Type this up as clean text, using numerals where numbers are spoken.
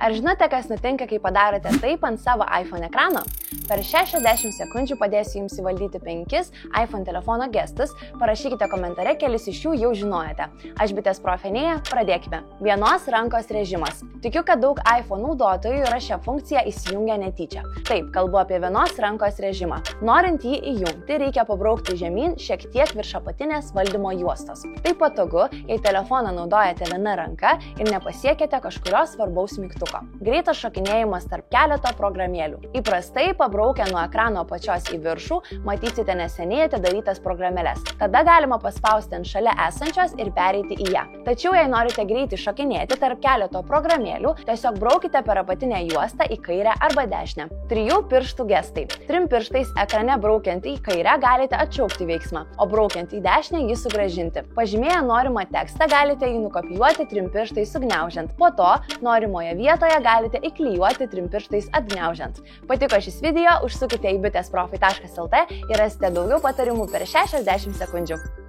Ar žinote, kas nutinka, kai padarote taip ant savo iPhone ekrano? Per 60 sekundžių padėsiu jums įvaldyti 5 iPhone telefono gestus, parašykite komentare, kelis iš jų jau žinojate. Aš bitės profenėje, pradėkime. Vienos rankos režimas. Tikiu, kad daug iPhone naudotojų yra šią funkciją įsijungę netyčia. Taip, kalbu apie vienos rankos režimą. Norint jį įjungti, reikia pabraukti žemyn šiek tiek virš apatinės valdymo juostos. Tai patogu, jei telefoną naudojate viena ranka ir nepasiekėte kažkurios svarbaus mygtuko. Greitas šokinėjimas tarp keleto programėlių. Įprastai pabraukę nuo ekrano apačios į viršų, matysite neseniai atidarytas programėles. Tada galima paspausti ant šalia esančios ir pereiti į ją. Tačiau jei norite greitai šokinėti tarp keleto programėlių, tiesiog braukite per apatinę juostą į kairę arba dešinę. 3 pirštų gestai. 3 pirštais ekrane braukiant į kairę galite atšaukti veiksmą, o braukiant į dešinę jį sugrąžinti. Pažymėję norimą tekstą galite jį nukopijuoti 3 pirštais sugniaužiant. Po to norimoje vietoje galite įklijuoti 3 pirštais atgniaužiant. Patiko šis video, užsukite į bitesprofi.lt ir rasite daugiau patarimų per 60 sekundžių.